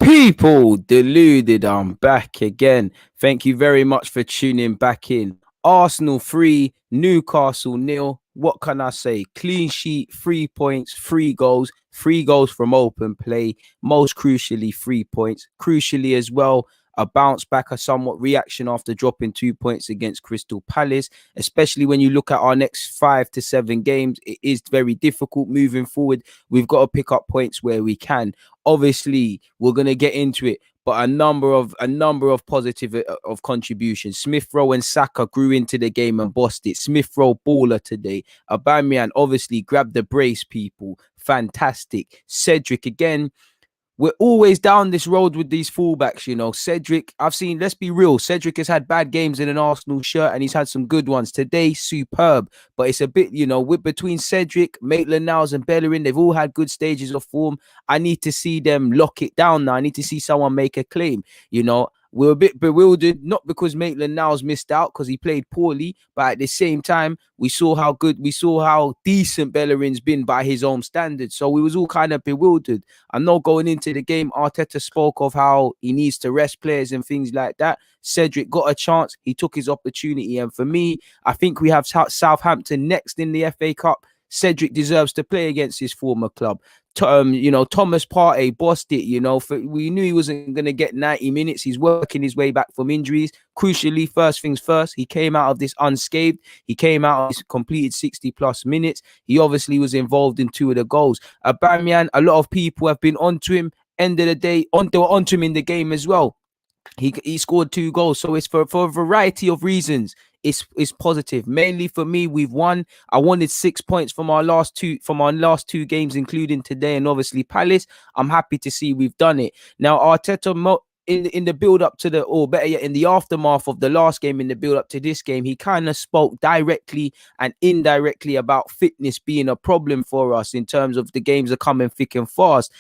People, deluded, I'm back again. Thank you very much for tuning back in. Arsenal 3, Newcastle nil. What can I say? Clean sheet, 3 points, 3 goals, 3 goals from open play. Most crucially, 3 points. Crucially as well, a bounce back, a somewhat reaction after dropping 2 points against Crystal Palace, especially when you look at our next 5 to 7 games. It is very difficult moving forward. We've got to pick up points where we can. Obviously, we're gonna get into it, but a number of positive of contributions. Smith-Rowe and Saka grew into the game and bossed it. Smith-Rowe baller today. Aubameyang obviously grabbed the brace, people. Fantastic. Cedric again. We're always down this road with these fullbacks, you know. Cedric, let's be real, Cedric has had bad games in an Arsenal shirt and he's had some good ones. Today, superb. But it's a bit, with between Cedric, Maitland-Niles and Bellerin, they've all had good stages of form. I need to see them lock it down now. I need to see someone make a claim, We're a bit bewildered, not because Maitland-Niles missed out because he played poorly, but at the same time, we saw how decent Bellerin's been by his own standards. So we was all kind of bewildered. I know going into the game, Arteta spoke of how he needs to rest players and things like that. Cedric got a chance. He took his opportunity. And for me, I think we have Southampton next in the FA Cup. Cedric deserves to play against his former club. Thomas Partey bossed it, we knew he wasn't going to get 90 minutes. He's working his way back from injuries. Crucially, first things first, he came out of this unscathed. He came out, he's completed 60 plus minutes. He obviously was involved in 2 of the goals. Aubameyang, a lot of people have been onto him. End of the day, they were onto him in the game as well. He scored 2 goals, so it's for a variety of reasons. It's positive. Mainly for me, we've won. I wanted 6 points from our last two games, including today and obviously Palace. I'm happy to see we've done it. Now Arteta, in the build up to or better yet, in the aftermath of the last game, in the build up to this game, he kind of spoke directly and indirectly about fitness being a problem for us in terms of the games are coming thick and fast.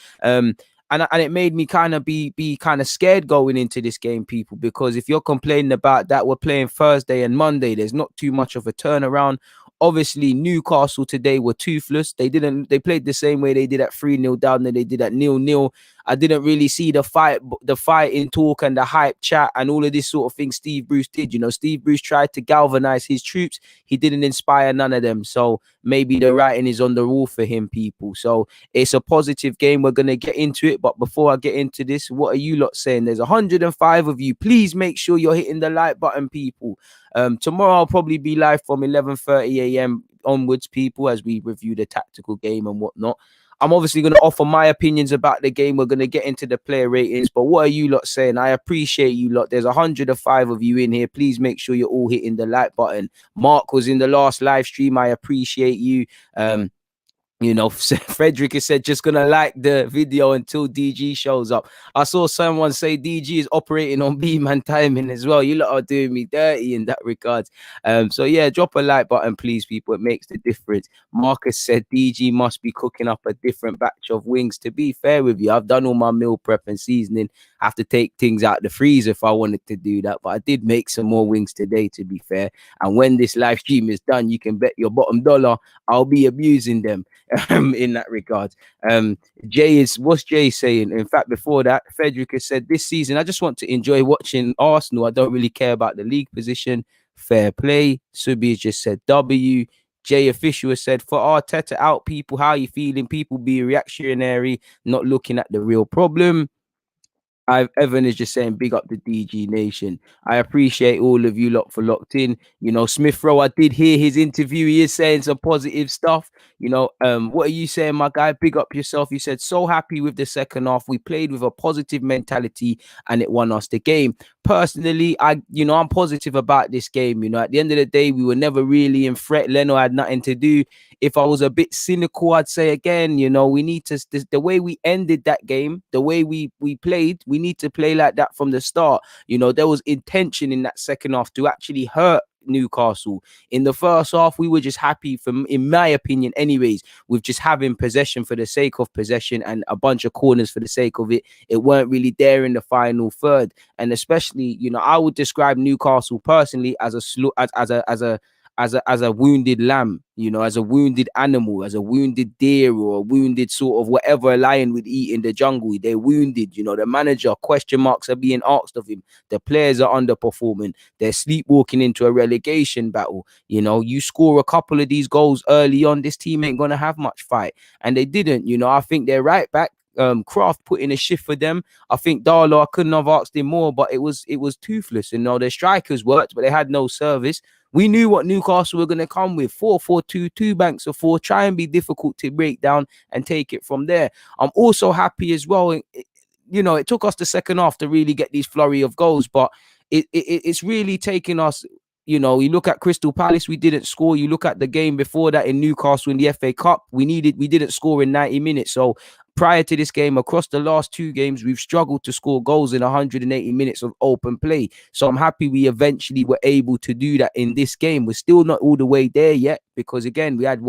And it made me kind of be kind of scared going into this game, people, because if you're complaining about that, we're playing Thursday and Monday. There's not too much of a turnaround. Obviously, Newcastle today were toothless. They played the same way they did at 3-0 down than they did at 0-0. I didn't really see the fighting talk and the hype chat and all of this sort of thing Steve Bruce did. Steve Bruce tried to galvanize his troops. He didn't inspire none of them. So maybe the writing is on the wall for him, people. So it's a positive game. We're going to get into it. But before I get into this, what are you lot saying? There's 105 of you. Please make sure you're hitting the like button, people. Tomorrow I'll probably be live from 11:30 a.m. onwards, people, as we review the tactical game and whatnot. I'm obviously going to offer my opinions about the game. We're going to get into the player ratings, but what are you lot saying? I appreciate you lot. There's 105 of you in here. Please make sure you're all hitting the like button. Mark was in the last live stream. I appreciate you. Frederick has said just gonna like the video until DG shows up. I saw someone say DG is operating on B-man timing as well. You lot are doing me dirty in that regard. So yeah, drop a like button, please, people. It makes the difference. Marcus said DG must be cooking up a different batch of wings. To be fair with you, I've done all my meal prep and seasoning. I have to take things out the freezer if I wanted to do that, but I did make some more wings today, to be fair. And when this live stream is done, you can bet your bottom dollar I'll be abusing them. In that regard. What's Jay saying? In fact, before that, Frederick has said this season, I just want to enjoy watching Arsenal. I don't really care about the league position. Fair play. Subi has just said W. Jay Official has said, for Arteta out, people, how are you feeling? People be reactionary, not looking at the real problem. Evan is just saying big up the DG Nation. I appreciate all of you lot for locked in. Smith-Rowe, I did hear his interview. He is saying some positive stuff. What are you saying, my guy? Big up yourself. You said so happy with the second half. We played with a positive mentality and it won us the game. Personally, I'm positive about this game. At the end of the day, we were never really in threat. Leno had nothing to do. If I was a bit cynical, I'd say again, we need to, the way we ended that game, the way we played, we need to play like that from the start. There was intention in that second half to actually hurt Newcastle. In the first half, we were just happy, in my opinion anyways, with just having possession for the sake of possession and a bunch of corners for the sake of it. It weren't really there in the final third. And especially, I would describe Newcastle personally as a as a wounded lamb, as a wounded animal, as a wounded deer or a wounded sort of whatever a lion would eat in the jungle. They're wounded. The manager, question marks are being asked of him. The players are underperforming. They're sleepwalking into a relegation battle. You score a couple of these goals early on, this team ain't gonna have much fight, and they didn't. I think they're right back. Kraft put in a shift for them. I think Darlow, I couldn't have asked him more, but it was toothless. Their strikers worked, but they had no service. We knew what Newcastle were going to come with: 4-4-2, two banks of four, try and be difficult to break down and take it from there. I'm also happy as well. It took us the second half to really get these flurry of goals, but it's really taken us. You look at Crystal Palace, we didn't score. You look at the game before that in Newcastle in the FA Cup, we didn't score in 90 minutes. So prior to this game, across the last two games, we've struggled to score goals in 180 minutes of open play. So I'm happy we eventually were able to do that in this game. We're still not all the way there yet, because again, we had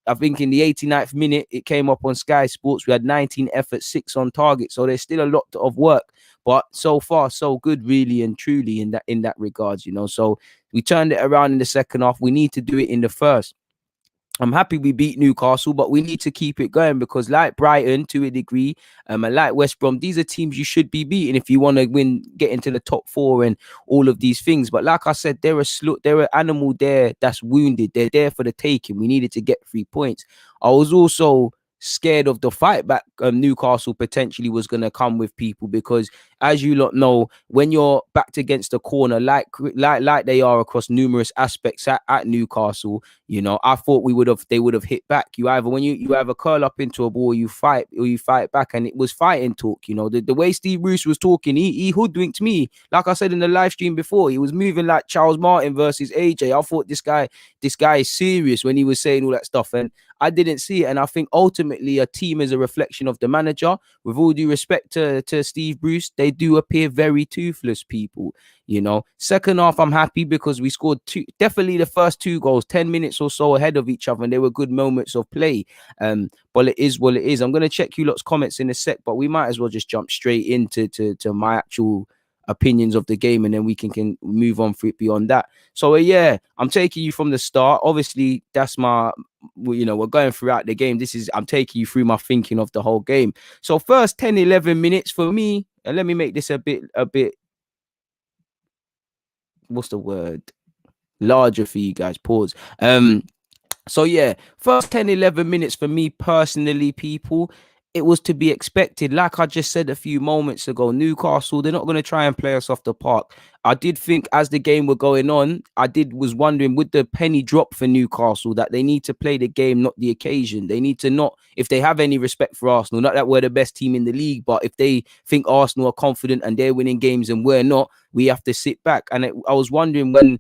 I think in the 89th minute, it came up on Sky Sports. We had 19 efforts, 6 on target. So there's still a lot of work. But so far, so good, really and truly in that regards, So we turned it around in the second half. We need to do it in the first. I'm happy we beat Newcastle, but we need to keep it going, because like Brighton to a degree, and like West Brom, these are teams you should be beating if you want to get into the top 4 and all of these things. But like I said, they're an animal there that's wounded. They're there for the taking. We needed to get 3 points. I was also scared of the fight back Newcastle potentially was going to come with people, because as you lot know, when you're backed against the corner like they are across numerous aspects at Newcastle, I thought they would have hit back. You either curl up into a ball, or you fight back, and it was fighting talk. The way Steve Bruce was talking, he hoodwinked me. Like I said in the live stream before, he was moving like Charles Martin versus AJ. I thought this guy is serious when he was saying all that stuff, and I didn't see it. And I think ultimately a team is a reflection of the manager. With all due respect to Steve Bruce, they do appear very toothless, people. Second half, I'm happy because we scored definitely the first 2 goals 10 minutes or so ahead of each other, and they were good moments of play. But it is what it is. I'm going to check you lot's comments in a sec, but we might as well just jump straight into my actual opinions of the game, and then we can move on for it beyond that. So I'm taking you from the start. Obviously, that's we're going throughout the game. I'm taking you through my thinking of the whole game. So first 10-11 minutes for me, and let me make this a bit what's the word, larger for you guys. Pause. So first 10-11 minutes for me personally, people, it was to be expected. Like I just said a few moments ago, Newcastle, they're not going to try and play us off the park. I did think as the game were going on, was wondering, would the penny drop for Newcastle that they need to play the game, not the occasion? They need to not, if they have any respect for Arsenal, not that we're the best team in the league, but if they think Arsenal are confident and they're winning games and we're not, we have to sit back. And I was wondering when,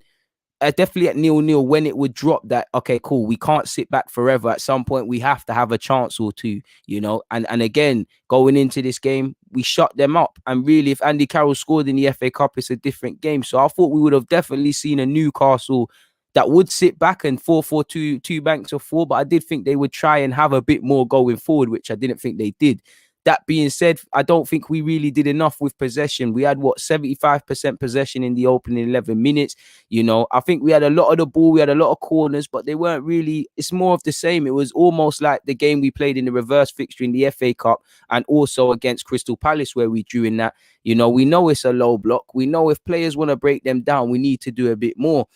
definitely at 0-0, when it would drop that, okay, cool, we can't sit back forever. At some point, we have to have a chance or two, And again, going into this game, we shut them up. And really, if Andy Carroll scored in the FA Cup, it's a different game. So I thought we would have definitely seen a Newcastle that would sit back and 4-4-2, 2 banks of 4. But I did think they would try and have a bit more going forward, which I didn't think they did. That being said, I don't think we really did enough with possession. We had 75% possession in the opening 11 minutes. I think we had a lot of the ball. We had a lot of corners, but they weren't really, it's more of the same. It was almost like the game we played in the reverse fixture in the FA Cup and also against Crystal Palace, where we drew in that. We know it's a low block. We know if players want to break them down, we need to do a bit more.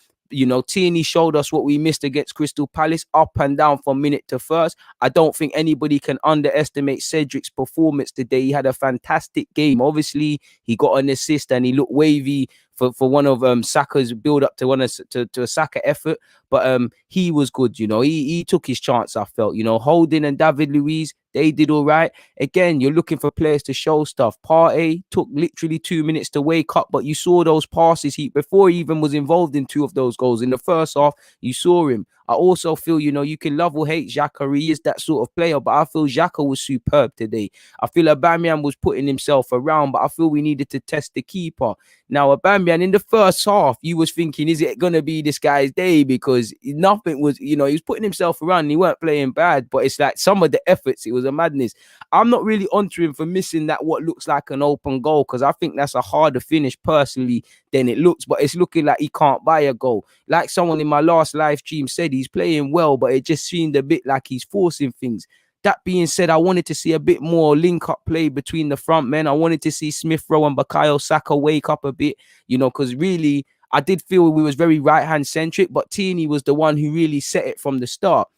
Tierney showed us what we missed against Crystal Palace, up and down from minute to first. I don't think anybody can underestimate Cedric's performance today. He had a fantastic game. Obviously, he got an assist and he looked wavy for one of Saka's build up to a Saka effort, but he was good. He took his chance. I felt, Holding and David Luiz, they did all right. Again, you're looking for players to show stuff. Partey took literally 2 minutes to wake up, but you saw those passes before he even was involved in 2 of those goals in the first half. You saw him. I also feel, you can love or hate Xhaka. He is that sort of player, but I feel Xhaka was superb today. I feel Aubameyang was putting himself around, but I feel we needed to test the keeper. Now, Aubameyang, in the first half, you was thinking, is it going to be this guy's day? Because nothing was, he was putting himself around and he weren't playing bad, but it's like some of the efforts, it was was a madness. I'm not really onto him for missing that what looks like an open goal, because I think that's a harder finish personally than it looks, but it's looking like he can't buy a goal. Like someone in my last live stream said, he's playing well, but it just seemed a bit like he's forcing things. That being said, I wanted to see a bit more link-up play between the front men. I wanted to see Smith-Rowe and Bukayo Saka wake up a bit, because really, I did feel we was very right-hand centric, but Tierney was the one who really set it from the start.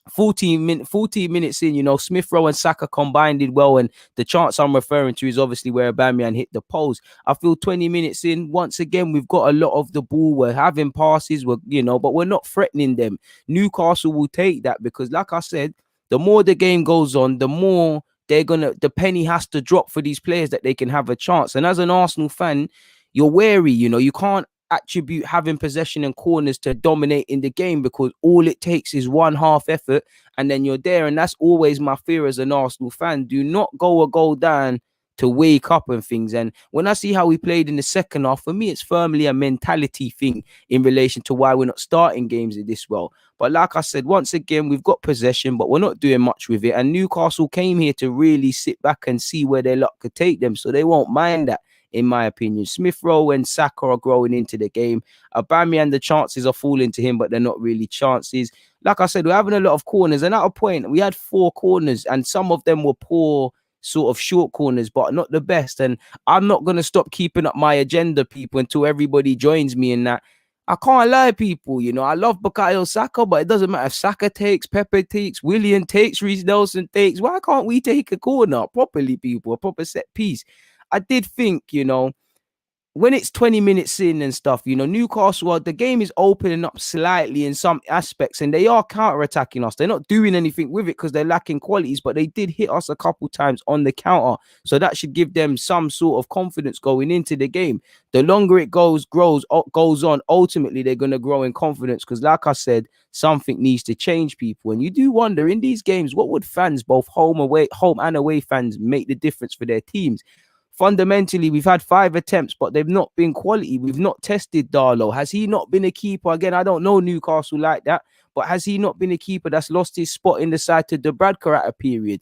14 minutes in, Smith-Rowe and Saka combined did well, and the chance I'm referring to is obviously where Aubameyang hit the post. I feel 20 minutes in, once again, we've got a lot of the ball. We're having passes, but we're not threatening them. Newcastle will take that because, like I said, the more the game goes on, the more the penny has to drop for these players that they can have a chance. And as an Arsenal fan, you're wary, you can't attribute having possession and corners to dominating the game, because all it takes is one half effort and then you're there. And that's always my fear as an Arsenal fan. Do not go a goal down to wake up and things. And when I see how we played in the second half, for me, it's firmly a mentality thing in relation to why we're not starting games this well. But like I said, once again, we've got possession, but we're not doing much with it. And Newcastle came here to really sit back and see where their luck could take them. So they won't mind that, in my opinion. Smith-Rowe and Saka are growing into the game. Aubameyang, the chances are falling to him, but they're not really chances. Like I said, we're having a lot of corners. And at a point, we had 4 corners, and some of them were poor sort of short corners, but not the best. And I'm not going to stop keeping up my agenda, people, until everybody joins me in that. I can't lie, people. I love Bukayo Saka, but it doesn't matter if Saka takes, Pepe takes, Willian takes, Reece Nelson takes. Why can't we take a corner properly, people? A proper set piece. I did think, when it's 20 minutes in and stuff, Newcastle, the game is opening up slightly in some aspects, and they are counter-attacking us. They're not doing anything with it because they're lacking qualities, but they did hit us a couple times on the counter. So that should give them some sort of confidence going into the game. The longer it goes on, ultimately they're going to grow in confidence, because like I said, something needs to change, people. And you do wonder, in these games, what would fans, both home and away fans, make the difference for their teams? Fundamentally, we've had 5 attempts, but they've not been quality. We've not tested Darlow. Has he not been a keeper? Again, I don't know Newcastle like that, but has he not been a keeper that's lost his spot in the side to Dubravka at a period?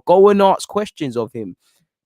Go and ask questions of him.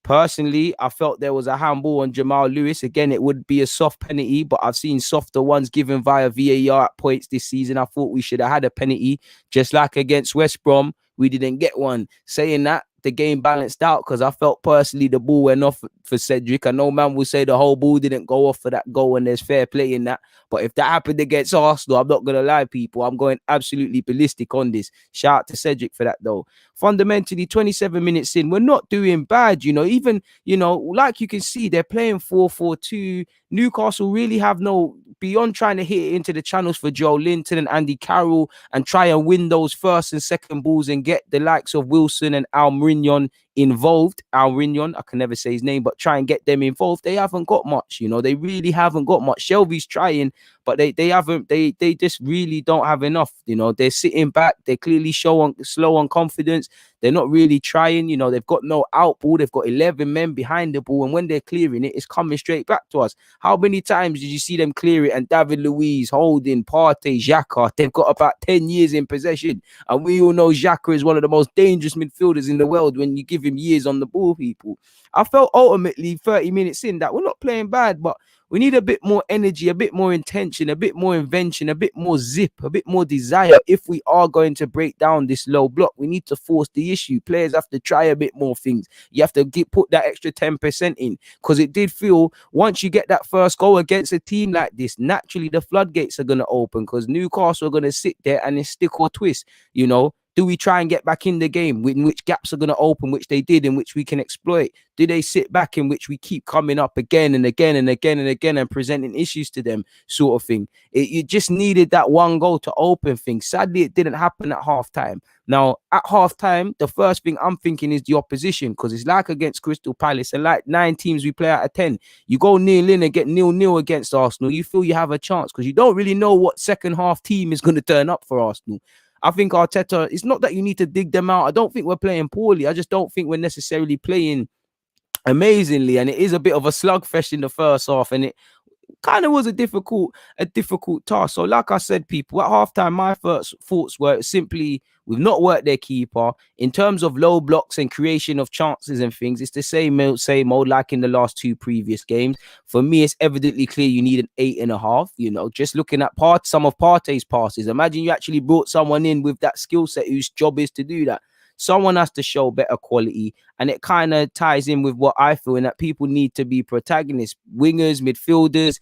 Personally, I felt there was a handball on Jamal Lewis. Again, it would be a soft penalty, but I've seen softer ones given via VAR at points this season. I thought we should have had a penalty, just like against West Brom. We didn't get one. Saying that, the game balanced out, because I felt personally the ball went off for Cedric. I know man will say the whole ball didn't go off for that goal, and there's fair play in that. But if that happened against Arsenal, I'm not going to lie, people, I'm going absolutely ballistic on this. Shout out to Cedric for that, though. Fundamentally, 27 minutes in, we're not doing bad, even, like you can see, they're playing 4-4-2. Newcastle really have no, beyond trying to hit it into the channels for Joe Linton and Andy Carroll and try and win those first and second balls and get the likes of Wilson and Almiron involved. Almiron, I can never say his name, but try and get them involved. They haven't got much, they really haven't got much. Shelby's trying, but they just really don't have enough. They're sitting back. They're clearly slow on confidence. They're not really trying. They've got no out ball. They've got 11 men behind the ball, and when they're clearing it, it's coming straight back to us. How many times did you see them clear it? And David Luiz, Holding, Partey, Xhaka, they've got about 10 years in possession, and we all know Xhaka is one of the most dangerous midfielders in the world when you give him years on the ball, people. I felt ultimately 30 minutes in that we're not playing bad, but we need a bit more energy, a bit more intention, a bit more invention, a bit more zip, a bit more desire. If we are going to break down this low block, we need to force the issue. Players have to try a bit more things. You have to put that extra 10% in, because it did feel once you get that first goal against a team like this, naturally the floodgates are going to open, because Newcastle are going to sit there and it's stick or twist, Do we try and get back in the game, in which gaps are going to open, which they did, in which we can exploit? Do they sit back, in which we keep coming up again and again and again and again and presenting issues to them, sort of thing? You just needed that one goal to open things. Sadly, it didn't happen at halftime. Now, at halftime, the first thing I'm thinking is the opposition, because it's like against Crystal Palace, and like 9 teams we play out of 10. You go 0-0 and get 0-0 against Arsenal, you feel you have a chance, because you don't really know what second half team is going to turn up for Arsenal. I think Arteta, it's not that you need to dig them out. I don't think we're playing poorly. I just don't think we're necessarily playing amazingly. And it is a bit of a slugfest in the first half. And kind of was a difficult task. So, like I said, people, at halftime, my first thoughts were simply we've not worked their keeper in terms of low blocks and creation of chances and things. It's the same old like in the last two previous games. For me, it's evidently clear you need an 8.5. Just looking at some of Partey's passes. Imagine you actually brought someone in with that skill set whose job is to do that. Someone has to show better quality, and it kind of ties in with what I feel in that people need to be protagonists, wingers, midfielders,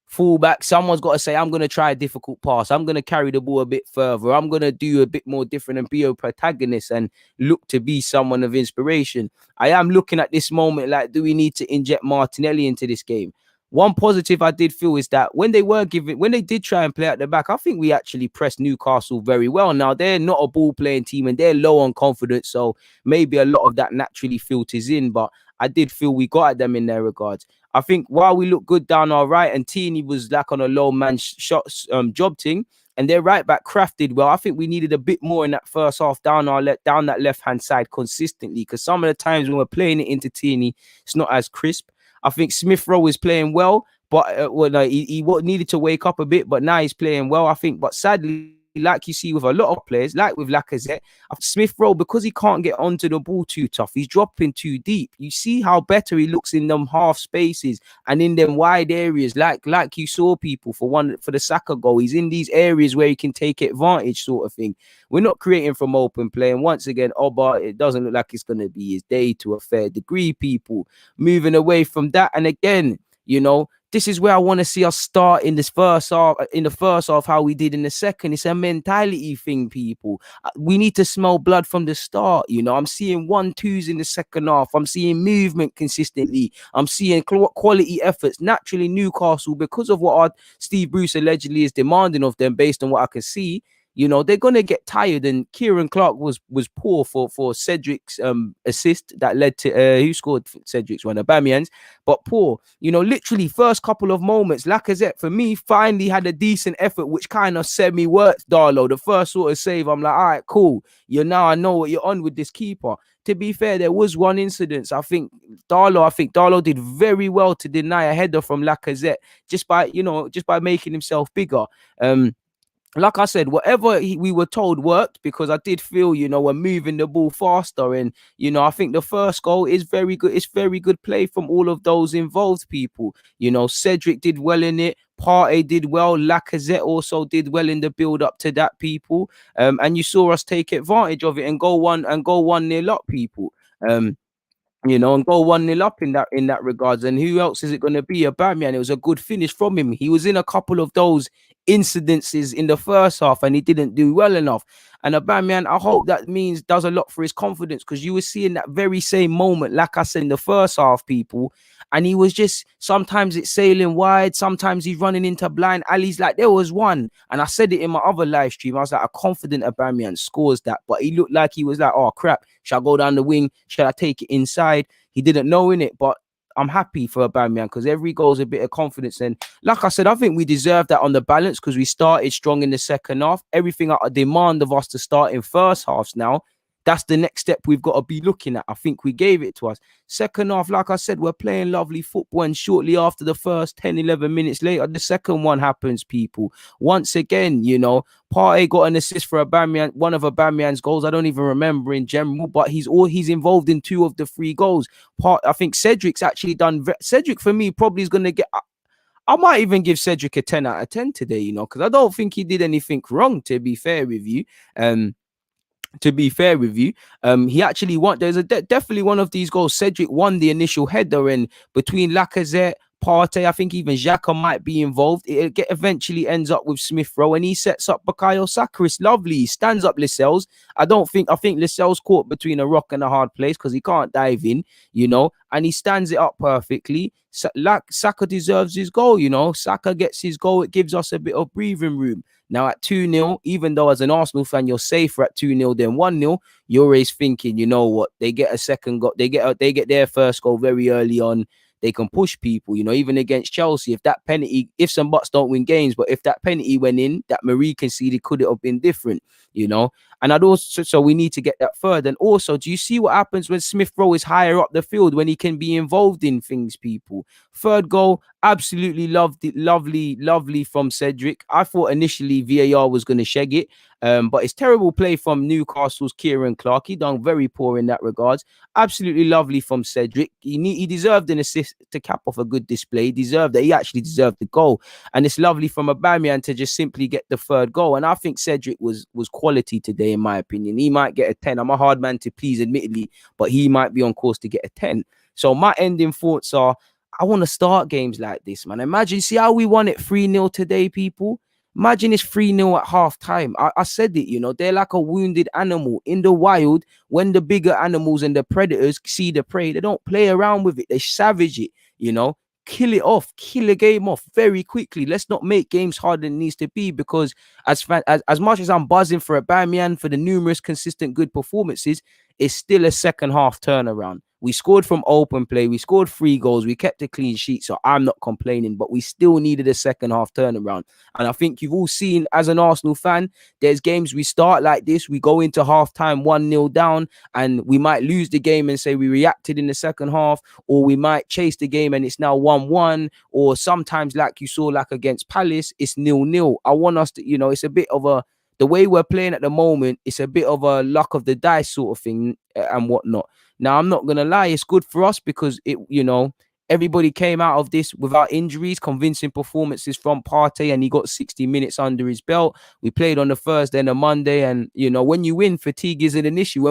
fullback. Someone's got to say, I'm going to try a difficult pass. I'm going to carry the ball a bit further. I'm going to do a bit more different and be a protagonist and look to be someone of inspiration. I am looking at this moment like, do we need to inject Martinelli into this game? One positive I did feel is that when they did try and play at the back, I think we actually pressed Newcastle very well. Now, they're not a ball playing team and they're low on confidence. So maybe a lot of that naturally filters in, but I did feel we got at them in their regards. I think while we look good down our right and Tierney was like on a low man shots job thing, and their right back crafted well, I think we needed a bit more in that first half down that left-hand side consistently, because some of the times when we're playing it into Tierney, it's not as crisp. I think Smith-Rowe is playing well, but he needed to wake up a bit, but now he's playing well, I think. But sadly, like you see with a lot of players, like with Lacazette, Smith-Rowe, because he can't get onto the ball too tough, he's dropping too deep. You see how better he looks in them half spaces and in them wide areas, like you saw people for the Saka goal. He's in these areas where he can take advantage, sort of thing. We're not creating from open play, and once again, it doesn't look like it's going to be his day to a fair degree. People moving away from that, and again, this is where I want to see us start in the first half, how we did in the second. It's a mentality thing, people. We need to smell blood from the start. I'm seeing 1-2s in the second half. I'm seeing movement consistently. I'm seeing quality efforts. Naturally, Newcastle, because of what Steve Bruce allegedly is demanding of them, based on what I can see, they're going to get tired. And Kieran Clark was poor for Cedric's assist that led to who scored Cedric's one, Aubameyang's, but poor. Literally first couple of moments, Lacazette for me finally had a decent effort, which kind of semi-worked Darlow. The first sort of save, I'm like, all right, cool. I know what you're on with this keeper. To be fair, there was one incident. I think Darlow did very well to deny a header from Lacazette just by making himself bigger. Like I said, whatever we were told worked, because I did feel, we're moving the ball faster. And, I think the first goal is very good. It's very good play from all of those involved people. Cedric did well in it. Partey did well. Lacazette also did well in the build up to that, people. And you saw us take advantage of it and go 1-0 up, people. And go 1-0 up in that regards. And who else is it going to be? Aubameyang. It was a good finish from him. He was in a couple of those incidences in the first half and he didn't do well enough. And Aubameyang, I hope that does a lot for his confidence, because you were seeing that very same moment, like I said, in the first half, people. And he was just, sometimes it's sailing wide, sometimes he's running into blind alleys. Like there was one, and I said it in my other live stream, I was like, a confident Aubameyang scores that, but he looked like he was like, oh crap, shall I go down the wing? Shall I take it inside? He didn't know in it, but I'm happy for Aubameyang, because every goal is a bit of confidence. And like I said, I think we deserve that on the balance, because we started strong in the second half. Everything I demand of us to start in first halves now, that's the next step we've got to be looking at. I think we gave it to us. Second half, like I said, we're playing lovely football, and shortly after the first 10, 11 minutes later, the second one happens, people. Once again, Partey got an assist for Aubameyang, one of Aubameyang's goals. I don't even remember in general, but he's involved in 2 of the 3 goals. I think Cedric's actually done. Cedric, for me, probably is going to get... I might even give Cedric a 10 out of 10 today, because I don't think he did anything wrong, to be fair with you. He actually won. There's definitely one of these goals. Cedric won the initial header, and between Lacazette, Partey, I think even Xhaka might be involved. It eventually ends up with Smith-Rowe, and he sets up Bukayo Saka. It's lovely. He stands up Lascelles. I think Lascelles caught between a rock and a hard place, because he can't dive in, and he stands it up perfectly. Saka deserves his goal, Saka gets his goal. It gives us a bit of breathing room. Now at 2-0, even though as an Arsenal fan you're safer at 2-0 than 1-0, you're always thinking, you know what, they get a second goal, they get their first goal very early on. They can push people, even against Chelsea. If that penalty, ifs and buts don't win games, but if that penalty went in, that Marie conceded, could it have been different, And I'd also, so we need to get that third. And also, do you see what happens when Smith-Rowe is higher up the field, when he can be involved in things, people? Third goal, absolutely loved it. Lovely from Cedric. I thought initially VAR was going to sheg it. But it's terrible play from Newcastle's Kieran Clark. He done very poor in that regards. Absolutely lovely from Cedric. He deserved an assist to cap off a good display. He deserved that. He actually deserved the goal. And it's lovely from Aubameyang to just simply get the third goal. And I think Cedric was quality today, in my opinion. He might get a 10. I'm a hard man to please, admittedly, but he might be on course to get a 10. So my ending thoughts are, I want to start games like this, man. Imagine, see how we won it 3-0 today, people. Imagine it's 3-0 at half time. I said it, they're like a wounded animal in the wild. When the bigger animals and the predators see the prey, they don't play around with it. They savage it, kill it off, kill a game off very quickly. Let's not make games harder than it needs to be, because as much as I'm buzzing for Aubameyang for the numerous consistent good performances, it's still a second half turnaround. We scored from open play. We scored 3 goals. We kept a clean sheet, so I'm not complaining, but we still needed a second half turnaround. And I think you've all seen, as an Arsenal fan, there's games we start like this. We go into half time 1-0 down, and we might lose the game and say we reacted in the second half, or we might chase the game and it's now 1-1, or sometimes, like you saw, like against Palace, it's 0-0. I want us to, it's a bit of the way we're playing at the moment, it's a bit of a luck of the dice sort of thing and whatnot. Now, I'm not going to lie, it's good for us because everybody came out of this without injuries, convincing performances from Partey, and he got 60 minutes under his belt. We played on the Thursday and a Monday, and, when you win, fatigue isn't an issue.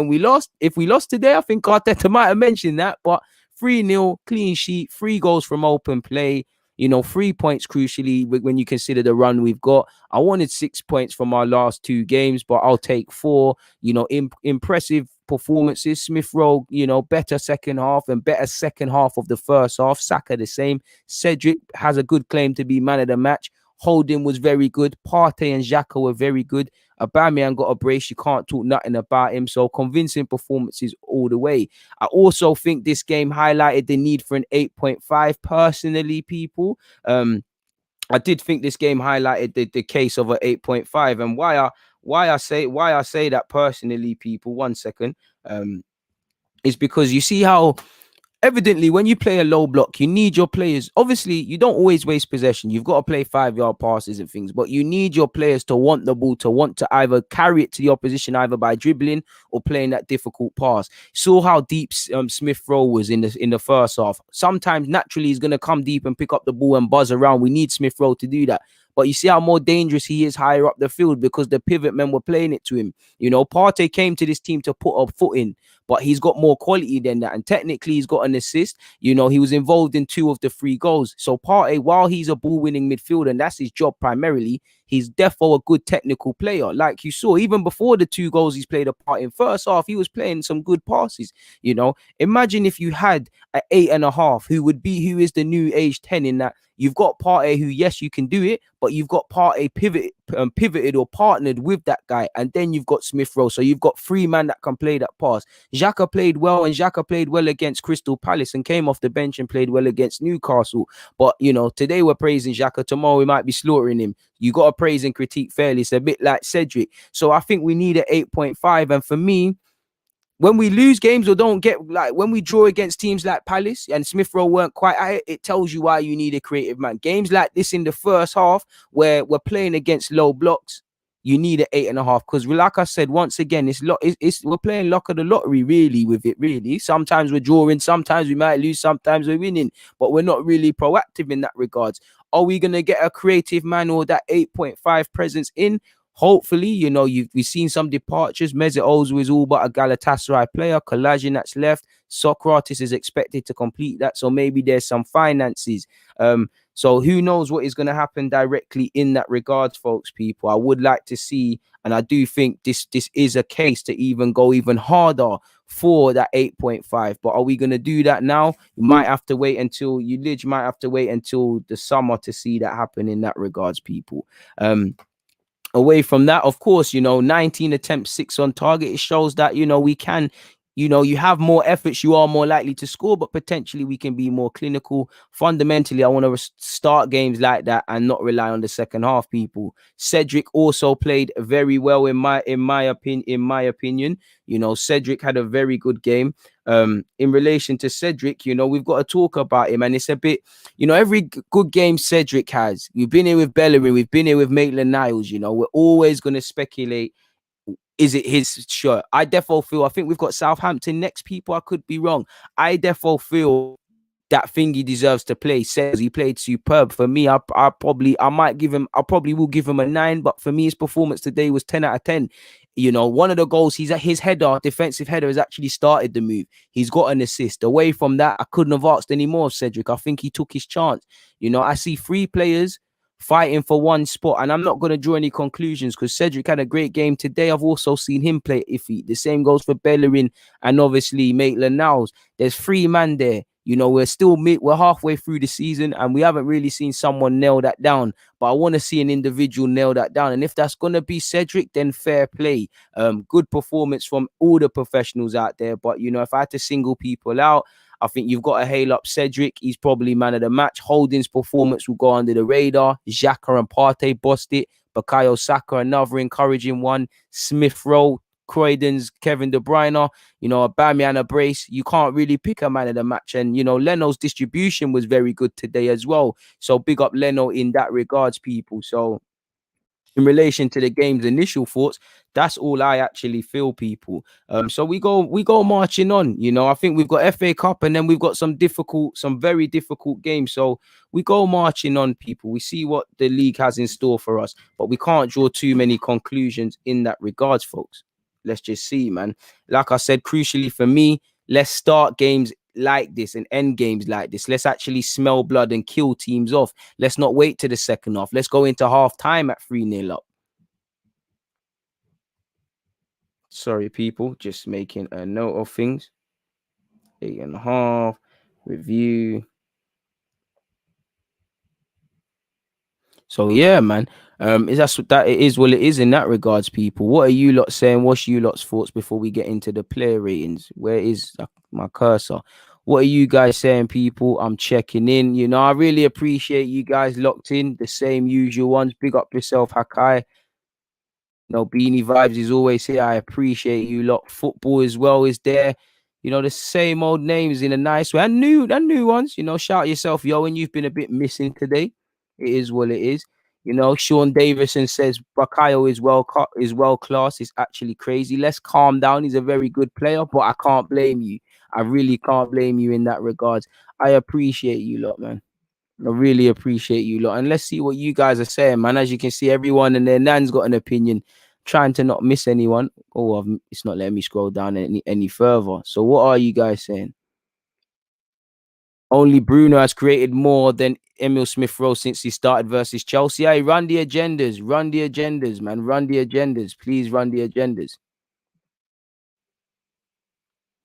If we lost today, I think Arteta might have mentioned that, but 3-0, clean sheet, 3 goals from open play, 3 points crucially when you consider the run we've got. I wanted 6 points from our last 2 games, but I'll take 4. Impressive performances. Smith-Rowe, better second half and better second half of the first half. Saka the same. Cedric has a good claim to be man of the match. Holding was very good. Partey and Xhaka were very good. Aubameyang got a brace. You can't talk nothing about him. So convincing performances all the way. I also think this game highlighted the need for an 8.5 personally, people. I did think this game highlighted the case of an 8.5, and why I say that personally, people, 1 second, is because you see how evidently when you play a low block, you need your players. Obviously, you don't always waste possession. You've got to play 5-yard passes and things, but you need your players to want the ball, to want to either carry it to the opposition, either by dribbling or playing that difficult pass. Saw how deep Smith-Rowe was in the first half. Sometimes naturally he's going to come deep and pick up the ball and buzz around. We need Smith-Rowe to do that. But you see how more dangerous he is higher up the field because the pivot men were playing it to him. Partey came to this team to put a foot in, but he's got more quality than that. And technically, he's got an assist. He was involved in 2 of the 3 goals. So Partey, while he's a ball-winning midfielder, and that's his job primarily, he's defo a good technical player. Like you saw, even before the 2 goals he's played a part in first half, he was playing some good passes. Imagine if you had an 8.5, who is the new age 10 in that. You've got Partey who, yes, you can do it, but you've got Partey pivoted or partnered with that guy, and then you've got Smith-Rowe. So you've got 3 men that can play that pass. Xhaka played well, and Xhaka played well against Crystal Palace and came off the bench and played well against Newcastle. But, today we're praising Xhaka, tomorrow we might be slaughtering him. You got to praise and critique fairly. It's a bit like Cedric. So I think we need an 8.5, and for me, when we lose games or don't get, like when we draw against teams like Palace and Smith-Rowe weren't quite at it, it tells you why you need a creative man. Games like this in the first half where we're playing against low blocks, you need an 8.5, because like I said, once again, we're playing luck of the lottery really with it, really. Sometimes we're drawing, sometimes we might lose, sometimes we're winning, but we're not really proactive in that regards. Are we going to get a creative man or that 8.5 presence in? Hopefully, we've seen some departures. Mesut Ozil is all but a Galatasaray player. Collagen that's left. Socrates is expected to complete that. So maybe there's some finances. So who knows what is going to happen directly in that regards, folks, people. I would like to see, and I do think this is a case to even go even harder for that 8.5. But are we going to do that now? You might have to wait until the summer to see that happen in that regards, people. Away from that, of course, 19 attempts, 6 on target. It shows that, we can you have more efforts, you are more likely to score, but potentially we can be more clinical. Fundamentally, I want to start games like that and not rely on the second half. People, Cedric also played very well in my opinion. Cedric had a very good game. In relation to Cedric, we've got to talk about him, and it's a bit, every good game Cedric has. We've been here with Bellerin, we've been here with Maitland-Niles. We're always going to speculate. Is it his shirt? I think we've got Southampton next, people. I could be wrong. I defo feel that Thingy deserves to play. Says he played superb. For me, I probably will give him a 9, but for me, his performance today was 10 out of 10. One of the goals, his defensive header has actually started the move. He's got an assist. Away from that, I couldn't have asked any more of Cedric. I think he took his chance. I see 3 players fighting for one spot, and I'm not going to draw any conclusions because Cedric had a great game today. I've also seen him play iffy. The same goes for Bellerin and obviously Maitland-Niles. There's 3 men there. We're halfway through the season and we haven't really seen someone nail that down. But I want to see an individual nail that down. And if that's going to be Cedric, then fair play. Good performance from all the professionals out there. But, if I had to single people out, I think you've got to hail up Cedric. He's probably man of the match. Holding's performance will go under the radar. Xhaka and Partey bossed it. Bukayo Saka, another encouraging one. Smith-Rowe, Croydon's Kevin De Bruyne, Aubameyang a brace. You can't really pick a man of the match. And, Leno's distribution was very good today as well. So big up Leno in that regards, people. So in relation to the game's initial thoughts, that's all I actually feel, people. So we go marching on. I think we've got FA Cup and then we've got some very difficult games. So we go marching on, people. We see what the league has in store for us, but we can't draw too many conclusions in that regards, folks. Let's just see, man. Like I said, crucially for me, let's start games like this and end games like this. Let's actually smell blood and kill teams off. Let's not wait to the second half. Let's go into half time at 3-0 up. Sorry, people, just making a note of things. 8.5 review. So yeah, man. It is what it is in that regards, people. What are you lot saying? What's you lot's thoughts before we get into the player ratings? Where is my cursor? What are you guys saying, people? I'm checking in. I really appreciate you guys locked in. The same usual ones. Big up yourself, Hakai. Beanie Vibes is always here. I appreciate you lot. Football as well is there. The same old names in a nice way. And new ones. Shout yourself, yo, and you've been a bit missing today. It is what it is. Sean Davison says Bukayo is well class. It's actually crazy. Let's calm down. He's a very good player, but I can't blame you. I really can't blame you in that regards. I appreciate you lot, man. I really appreciate you lot. And let's see what you guys are saying, man. As you can see, everyone and their nan's got an opinion. Trying to not miss anyone. It's not letting me scroll down any further. So what are you guys saying? Only Bruno has created more than Emil Smith-Rowe since he started versus Chelsea. Hey, run the agendas, man. Run the agendas. Please run the agendas.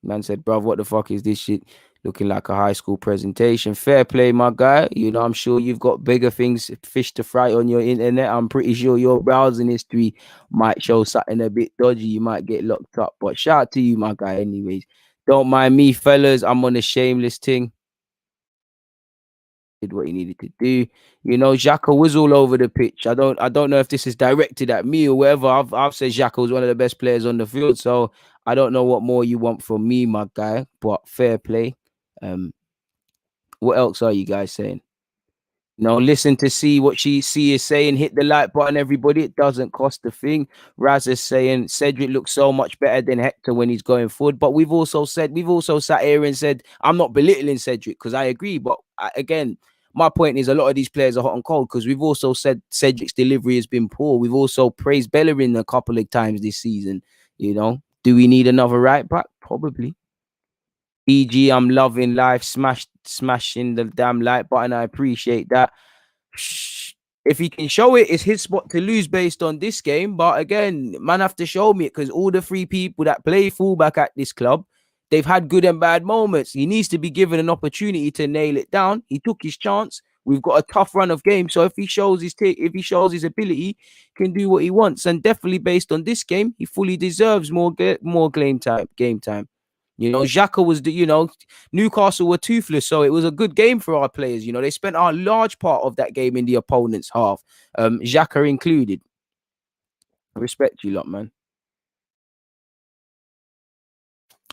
Man said, bruv, what the fuck is this shit? Looking like a high school presentation. Fair play, my guy. I'm sure you've got bigger fish to fry on your internet. I'm pretty sure your browsing history might show something a bit dodgy. You might get locked up. But shout out to you, my guy, anyways. Don't mind me, fellas. I'm on a shameless thing. Did what he needed to do. Xhaka was all over the pitch. I don't know if this is directed at me or whatever. I've said Xhaka was one of the best players on the field. So I don't know what more you want from me, my guy. But fair play. What else are you guys saying? Listen to see what she is saying. Hit the like button, everybody. It doesn't cost a thing. Raz is saying Cedric looks so much better than Hector when he's going forward. But we've also sat here and said, I'm not belittling Cedric because I agree. But again, my point is a lot of these players are hot and cold because we've also said Cedric's delivery has been poor. We've also praised Bellerin a couple of times this season. Do we need another right back? Probably. EG, I'm loving life. Smashing the damn like button. I appreciate that. If he can show it, it's his spot to lose based on this game. But again, man have to show me it because all the 3 people that play fullback at this club, they've had good and bad moments. He needs to be given an opportunity to nail it down. He took his chance. We've got a tough run of games. So if he shows his ability, he can do what he wants. And definitely based on this game, he fully deserves more game time. You know, Xhaka was Newcastle were toothless, so it was a good game for our players. You know, they spent a large part of that game in the opponent's half, Xhaka included. I respect you lot, man.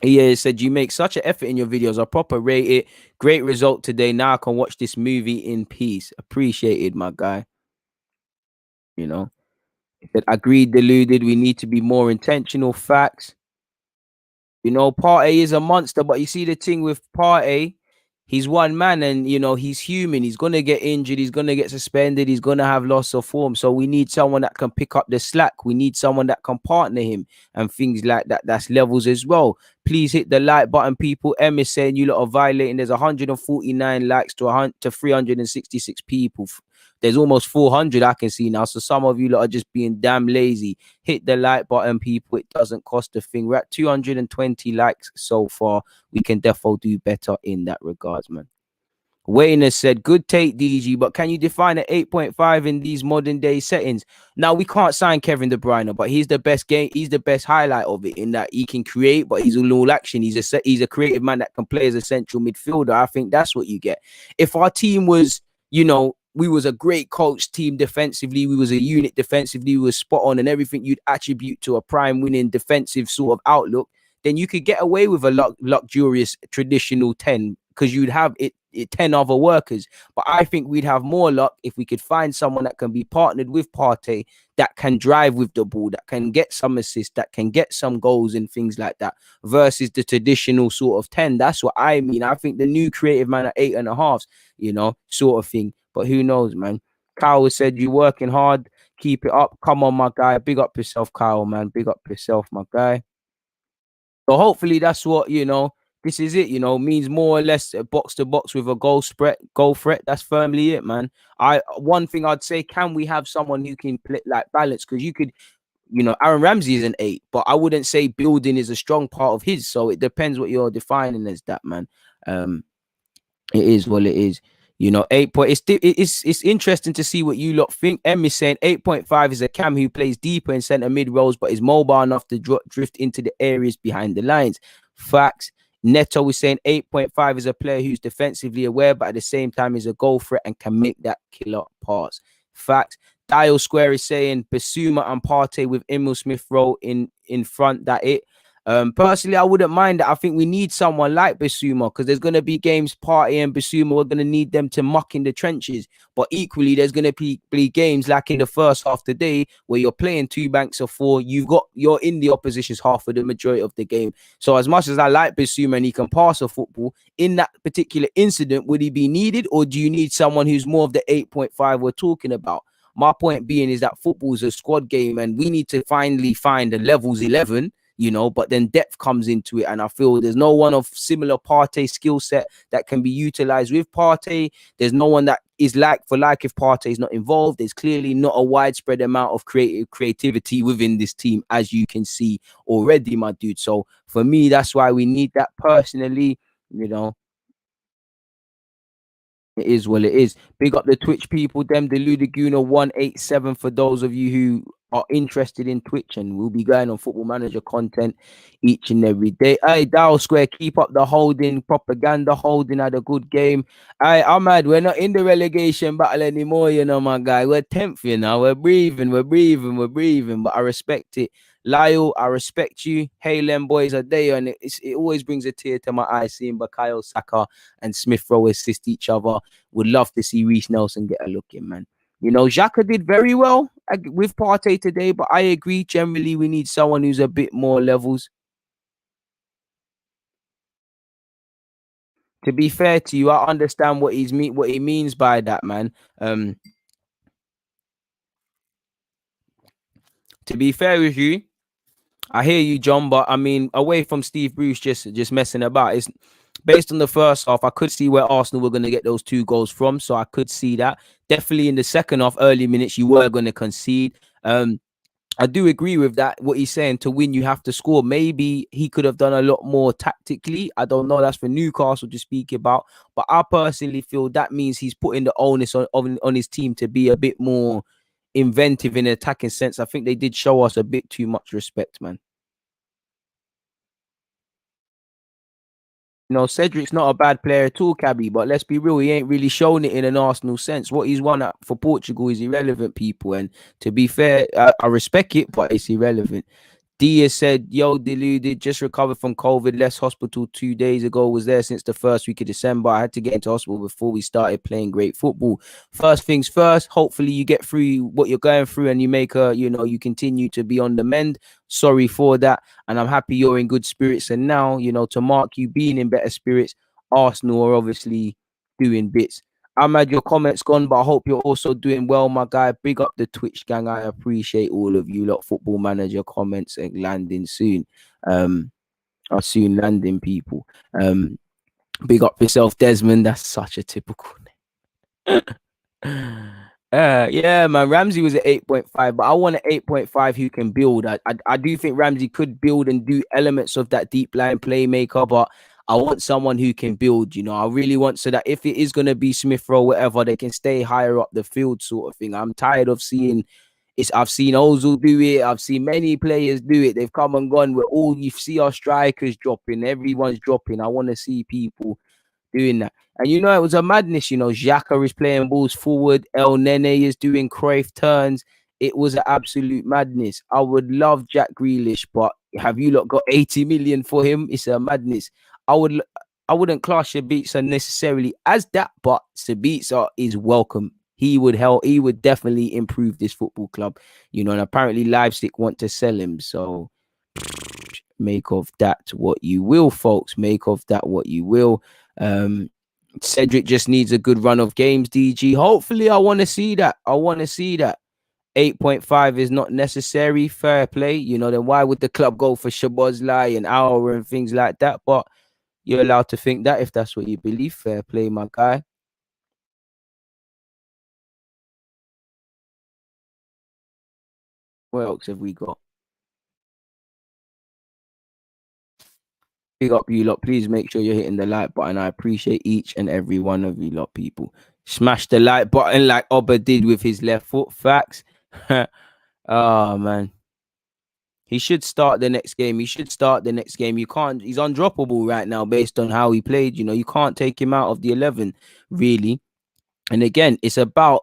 Yeah, said you make such an effort in your videos. I proper rate it. Great result today. Now I can watch this movie in peace. Appreciated, my guy. You know, he said, agreed, deluded. We need to be more intentional. Facts. You know, Partey is a monster, but you see the thing with Partey, he's one man and, you know, he's human. He's going to get injured. He's going to get suspended. He's going to have loss of form. So we need someone that can pick up the slack. We need someone that can partner him and things like that. That's levels as well. Please hit the like button, people. M is saying you lot are violating. There's 149 likes to 366 people. There's almost 400 I can see now. So some of you lot are just being damn lazy. Hit the like button, people. It doesn't cost a thing. We're at 220 likes so far. We can definitely do better in that regards, man. Wayne has said, good take, DG, but can you define an 8.5 in these modern day settings? Now, we can't sign Kevin De Bruyne, but he's the best game. He's the best highlight of it in that he can create, but he's all action. He's a creative man that can play as a central midfielder. I think that's what you get. If our team was, you know, we was a great coach team defensively, we was a unit defensively, we was spot on and everything you'd attribute to a prime winning defensive sort of outlook, then you could get away with a luxurious traditional 10 because you'd have it 10 other workers. But I think we'd have more luck if we could find someone that can be partnered with Partey, that can drive with the ball, that can get some assists, that can get some goals and things like that, versus the traditional sort of 10. That's what I mean. I think the new creative man at 8.5, you know, sort of thing. But who knows, man? Kyle said, you working hard. Keep it up. Come on, my guy. Big up yourself, Kyle, man. Big up yourself, my guy. So hopefully that's what, you know, this is it, you know, means more or less box to box with a goal threat. That's firmly it, man. One thing I'd say, can we have someone who can play like balance? Because you could, you know, Aaron Ramsey is an 8, but I wouldn't say building is a strong part of his. So it depends what you're defining as that, man. It is what it is. You know, 8 point. It's interesting to see what you lot think. M is saying 8.5 is a cam who plays deeper in centre mid roles, but is mobile enough to drift into the areas behind the lines. Facts. Neto is saying 8.5 is a player who's defensively aware, but at the same time is a goal threat and can make that killer pass. Facts. Dial Square is saying Basuma and Partey with Emil Smith-Rowe in front. That it. Personally, I wouldn't mind that. I think we need someone like Basuma because there's going to be games, Partey and Basuma, we're going to need them to muck in the trenches. But equally, there's going to be games like in the first half today where you're playing 2 banks of 4. You're in the opposition's half for the majority of the game. So as much as I like Basuma and he can pass a football, in that particular incident, would he be needed, or do you need someone who's more of the 8.5 we're talking about? My point being is that football is a squad game and we need to finally find a levels 11, you know, but then depth comes into it. And I feel there's no one of similar Partey skill set that can be utilized with Partey. There's no one that is like for like if Partey is not involved. There's clearly not a widespread amount of creativity within this team, as you can see already, my dude. So for me, that's why we need that personally, you know. It is what it is. Big up the Twitch people, them Deluded Gooner 187 for those of you who are interested in Twitch, and we'll be going on Football Manager content each and every day. Hey, Dow Square, keep up the holding propaganda. Holding had a good game. Hey, Ahmad, we're not in the relegation battle anymore, you know, my guy. We're 10th, you know. We're breathing. But I respect it. Lyle, I respect you. Hey, them boys are there, and it always brings a tear to my eye seeing Bukayo Saka and Smith-Rowe assist each other. Would love to see Reece Nelson get a look in, man. You know, Xhaka did very well with Partey today, but I agree. Generally, we need someone who's a bit more levels. To be fair to you, I understand what he means by that, man. To be fair with you, I hear you, John, but I mean, away from Steve Bruce just messing about, it's based on the first half. I could see where Arsenal were going to get those 2 goals from, so I could see that. Definitely in the second half, early minutes, you were going to concede. I do agree with that. What he's saying, to win, you have to score. Maybe he could have done a lot more tactically. I don't know. That's for Newcastle to speak about. But I personally feel that means he's putting the onus on his team to be a bit more inventive in an attacking sense. I think they did show us a bit too much respect, man. Cedric's not a bad player at all, Cabby, but let's be real, he ain't really shown it in an Arsenal sense. What he's won for Portugal is irrelevant, people. And to be fair, I respect it, but it's irrelevant. Dia said, yo, Deluded, just recovered from COVID, left hospital 2 days ago, was there since the first week of December. I had to get into hospital before we started playing great football. First things first, hopefully you get through what you're going through and you make you continue to be on the mend. Sorry for that. And I'm happy you're in good spirits. And now, to mark you being in better spirits, Arsenal are obviously doing bits. I'm had your comments gone, but I hope you're also doing well, my guy. Big up the Twitch gang. I appreciate all of you lot. Football manager comments and landing soon. I'll soon landing people. Big up yourself, Desmond. That's such a typical name. Yeah, man. Ramsey was at 8.5, but I want an 8.5 who can build. I do think Ramsey could build and do elements of that deep line playmaker, but I want someone who can build, I really want so that if it is going to be Smith-Rowe, whatever, they can stay higher up the field sort of thing. I'm tired of seeing I've seen Ozil do it. I've seen many players do it. They've come and gone. You see our strikers dropping. Everyone's dropping. I want to see people doing that. And it was a madness. Xhaka is playing balls forward. El Nene is doing Cruyff turns. It was an absolute madness. I would love Jack Grealish, but have you lot got 80 million for him? It's a madness. I wouldn't class Sabitzer necessarily as that, but Sabitzer is welcome. He would help. He would definitely improve this football club, and apparently Leipzig want to sell him. So make of that what you will, folks. Make of that what you will. Cedric just needs a good run of games, DG. Hopefully, I want to see that. 8.5 is not necessary. Fair play. Then why would the club go for Szoboszlai and Aouar and things like that? But you're allowed to think that if that's what you believe. Fair play, my guy. What else have we got? Big up you lot. Please make sure you're hitting the like button. I appreciate each and every one of you lot, people. Smash the like button like Oba did with his left foot. Facts. Oh, man. He should start the next game. You can't. He's undroppable right now based on how he played. You can't take him out of the 11, really. And again, it's about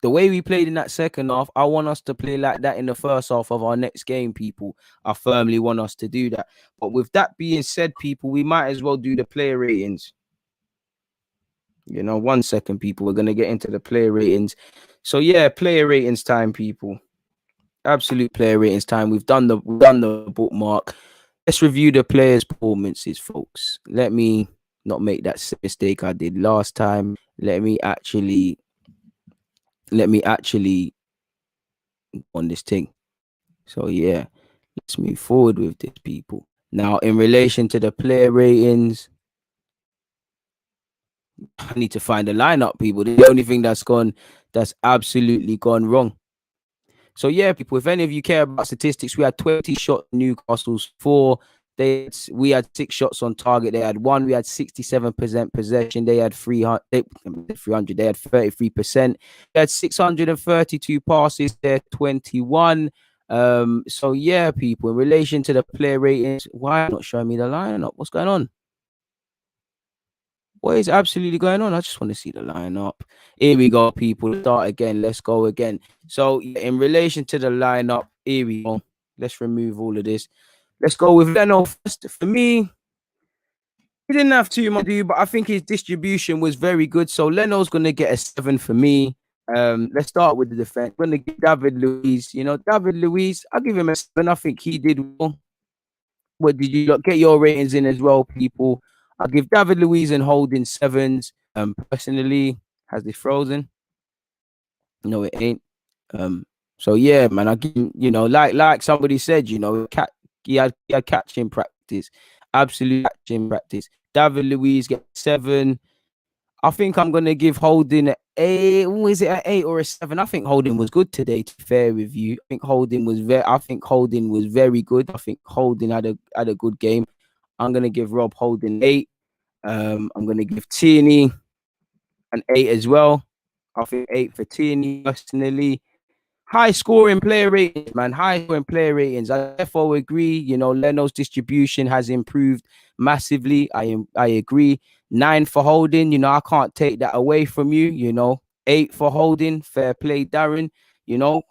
the way we played in that second half. I want us to play like that in the first half of our next game, people. I firmly want us to do that. But with that being said, people, we might as well do the player ratings. 1 second, people. We're going to get into the player ratings. So, yeah, player ratings time, people. Absolute player ratings time. We've done the bookmark. Let's review the players' performances, folks. Let me not make that mistake I did last time. Let me actually on this thing. So yeah, let's move forward with this, people. Now, in relation to the player ratings, I need to find a lineup, people. The only thing that's absolutely gone wrong. So yeah, people, if any of you care about statistics, we had 20 shots, Newcastle's 4. We had 6 shots on target. They had 1. We had 67% possession. They had 300. They had 33%. They had 632 passes. They're 21. So yeah, people, in relation to the player ratings, why not showing me the lineup? What's going on? What is absolutely going on? I just want to see the lineup. Here we go, people. Start again. Let's go again. So, in relation to the lineup, here we go. Let's remove all of this. Let's go with Leno first. For me, he didn't have too much to do, but I think his distribution was very good. So, Leno's going to get a 7 for me. Let's start with the defense. I'm going to give David Luiz. David Luiz, I'll give him a 7. I think he did well. What did you get your ratings in as well, people? I'll give David Luiz and Holding 7s. Personally, has this frozen? No, it ain't. So yeah, man, I give like somebody said, he had catching practice, absolute catching practice. David Luiz get 7. I think I'm gonna give Holding an 8. Is it an 8 or a 7? I think Holding was good today. To be fair with you, I think Holding was very good. I think Holding had a good game. I'm gonna give Rob Holding 8. I'm gonna give Tierney an 8 as well. I think 8 for Tierney personally. High scoring player ratings, man. High scoring player ratings. I therefore agree. Leno's distribution has improved massively. I agree. 9 for holding. I can't take that away from you. 8 for holding. Fair play, Darren.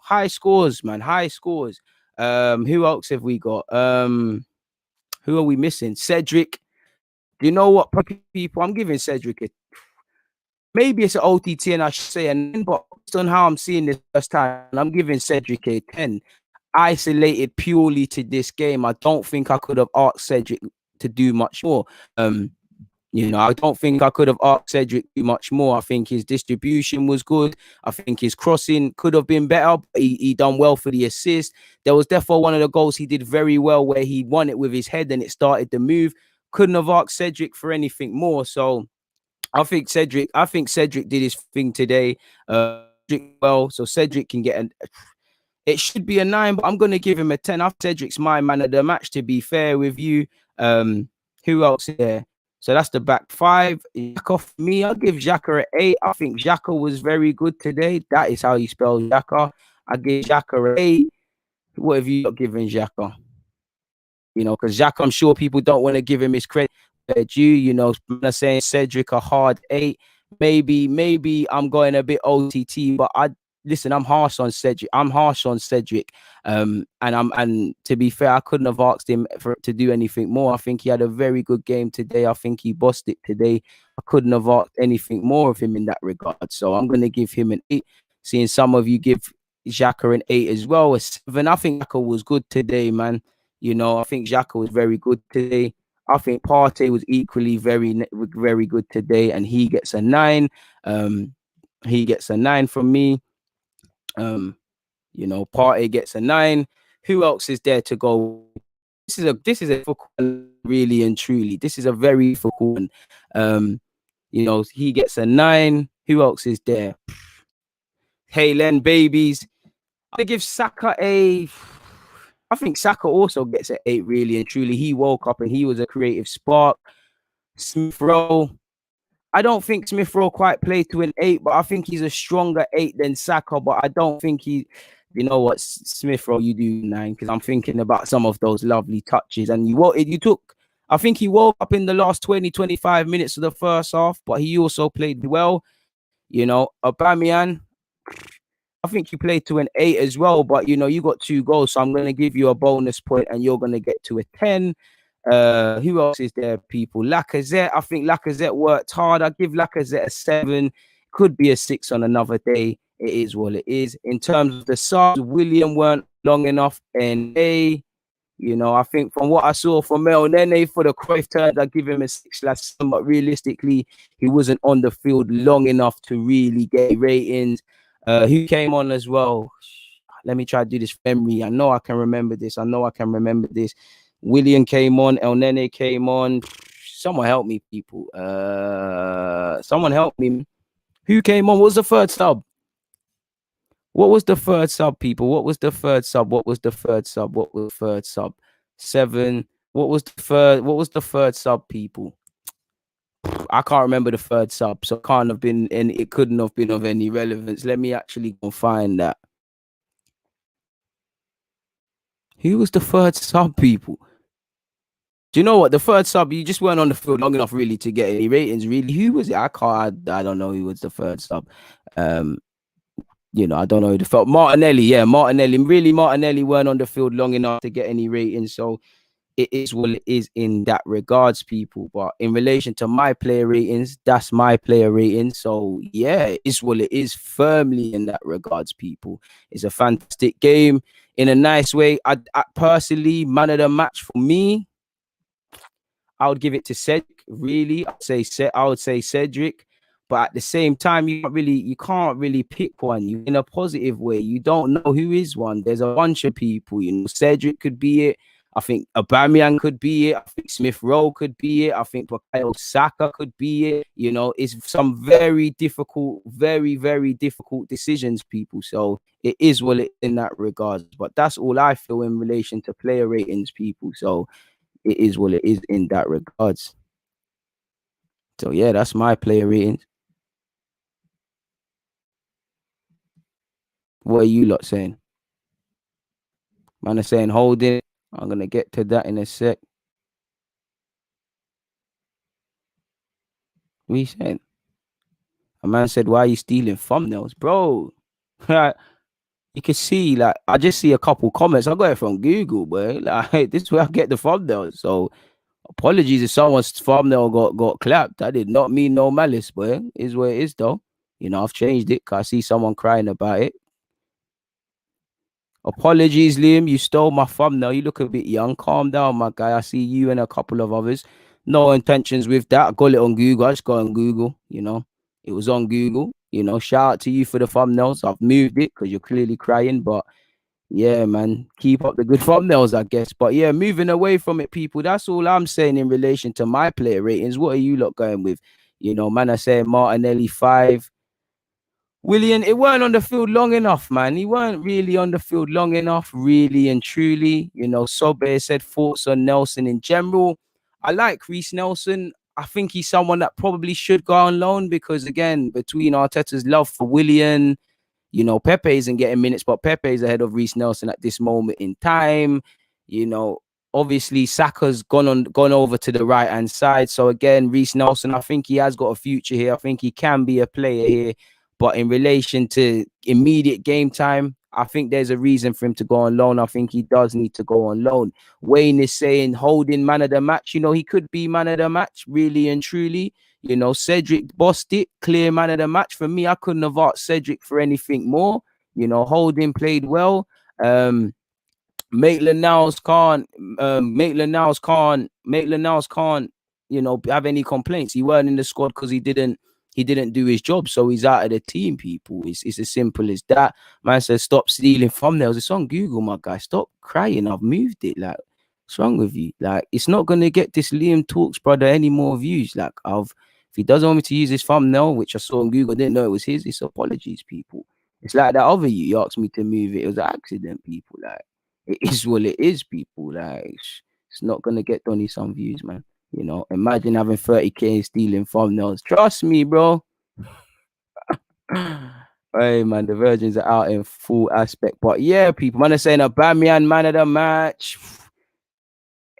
High scores, man. High scores. Who else have we got? Who are we missing? Cedric. You know what, people? I'm giving Cedric maybe it's an OTT, and I should say a 9, but based on how I'm seeing this first time, I'm giving Cedric a 10. Isolated purely to this game, I don't think I could have asked Cedric to do much more. I don't think I could have asked Cedric too much more. I think his distribution was good. I think his crossing could have been better. But he done well for the assist. There was therefore one of the goals he did very well where he won it with his head and it started to move. Couldn't have asked Cedric for anything more. So I think Cedric did his thing today. Well, so Cedric can get it should be a 9, but I'm gonna give him a 10. Cedric's my man of the match, to be fair with you. Who else there? So that's the back 5. Xhaka for me, I'll give Xhaka an 8. I think Xhaka was very good today. That is how you spell Xhaka. I give Xhaka an 8. What have you got given Xhaka? Because Xhaka, I'm sure people don't want to give him his credit due. I'm saying Cedric a hard 8. Maybe I'm going a bit OTT, but listen, I'm harsh on Cedric. And to be fair, I couldn't have asked him to do anything more. I think he had a very good game today. I think he bossed it today. I couldn't have asked anything more of him in that regard. So I'm going to give him an 8. Seeing some of you give Xhaka an 8 as well, a 7. I think Xhaka was good today, man. I think Xhaka was very good today. I think Partey was equally very, very good today, and he gets a 9. He gets a 9 from me. Partey gets a 9. Who else is there to go? This is a difficult one, really and truly. This is a very difficult one. He gets a 9. Who else is there? Hey, Len babies. I give Saka I think Saka also gets an 8, really and truly. He woke up and he was a creative spark. Smith-Rowe. I don't think Smith-Rowe quite played to an 8, but I think he's a stronger 8 than Saka. But I don't think you know what, Smith-Rowe, you do 9, because I'm thinking about some of those lovely touches. And I think he woke up in the last 20, 25 minutes of the first half, but he also played well. Aubameyang, I think you played to an 8 as well, but you got 2 goals, so I'm going to give you a bonus point, and you're going to get to a 10. Who else is there, people? Lacazette. I think Lacazette worked hard. I give Lacazette a 7. Could be a 6 on another day. It is what it is. In terms of the subs, William weren't long enough, and I think from what I saw from El Nene for the Cruyff turns, I give him a 6/7, but realistically, he wasn't on the field long enough to really get ratings. Who came on as well? Let me try to do this memory. I know I can remember this. William came on. El Nene came on. Someone help me, people. Someone help me. Who came on? What was the third sub? What was the third sub, people? What was the third sub? 7. What was the third sub, people? I can't remember the third sub, so it couldn't have been of any relevance. Let me actually go find that. Who was the third sub, people? Do you know what? The third sub, you just weren't on the field long enough really to get any ratings, really. Who was it? I don't know who was the third sub. I don't know who the third. Martinelli, yeah, Martinelli. Really, Martinelli weren't on the field long enough to get any ratings, so it is what it is in that regards, people. But in relation to my player ratings, that's my player rating. So yeah, it's what it is firmly in that regards, people. It's a fantastic game in a nice way. I personally, man of the match for me, I would give it to Cedric. Really, I would say Cedric. But at the same time, you can't really pick one. You in a positive way. You don't know who is one. There's a bunch of people. Cedric could be it. I think Aubameyang could be it. I think Smith-Rowe could be it. I think Bukayo Saka could be it. It's some very difficult, very, very difficult decisions, people. So it is what it is in that regards. But that's all I feel in relation to player ratings, people. So it is what it is in that regards. So yeah, that's my player ratings. What are you lot saying? Man are saying holding. I'm gonna get to that in a sec. What he said? A man said, "Why are you stealing thumbnails, bro?" You can see, like, I just see a couple comments. I got it from Google, boy. Like, this is where I get the thumbnails. So apologies if someone's thumbnail got clapped. I did not mean no malice, boy. Is what it is, though. You know, I've changed it because I see someone crying about it. Apologies, Liam. You stole my thumbnail. You look a bit young. Calm down, my guy. I see you and a couple of others. No intentions with that. I got it on Google. I just got on Google. You know, it was on Google. You know, shout out to you for the thumbnails. I've moved it because you're clearly crying, but yeah, man, keep up the good thumbnails, I guess. But yeah, moving away from it, people. That's all I'm saying in relation to my player ratings. What are you lot going with? You know, man, I say Martinelli 5. William, it weren't on the field long enough, man. He weren't really on the field long enough, really and truly. You know, Sobe said thoughts on Nelson in general. I like Reece Nelson. I think he's someone that probably should go on loan because, again, between Arteta's love for William, you know, Pepe isn't getting minutes, but Pepe is ahead of Reece Nelson at this moment in time. You know, obviously Saka's gone over to the right hand side. So again, Reece Nelson, I think he has got a future here. I think he can be a player here. But in relation to immediate game time, I think there's a reason for him to go on loan. I think he does need to go on loan. Wayne is saying holding man of the match. You know, he could be man of the match, really and truly. You know, Cedric bossed it, clear man of the match. For me, I couldn't have asked Cedric for anything more. You know, Holding played well. Maitland-Niles can't, you know, have any complaints. He weren't in the squad because he didn't do his job, so he's out of the team, people. It's as simple as that. Man says stop stealing thumbnails. It's on Google, my guy. Stop crying. I've moved it. Like, what's wrong with you? Like, it's not gonna get this Liam Talks brother any more views. Like, if he doesn't want me to use his thumbnail, which I saw on Google, didn't know it was his, it's apologies, people. It's like that other you asked me to move it. It was an accident, people. Like, it is what it is, people. Like, it's not gonna get Donny some views, man. You know, imagine having 30K and stealing thumbnails. Trust me, bro. Hey, man, the Virgins are out in full aspect. But yeah, people, man are saying Aubameyang man of the match.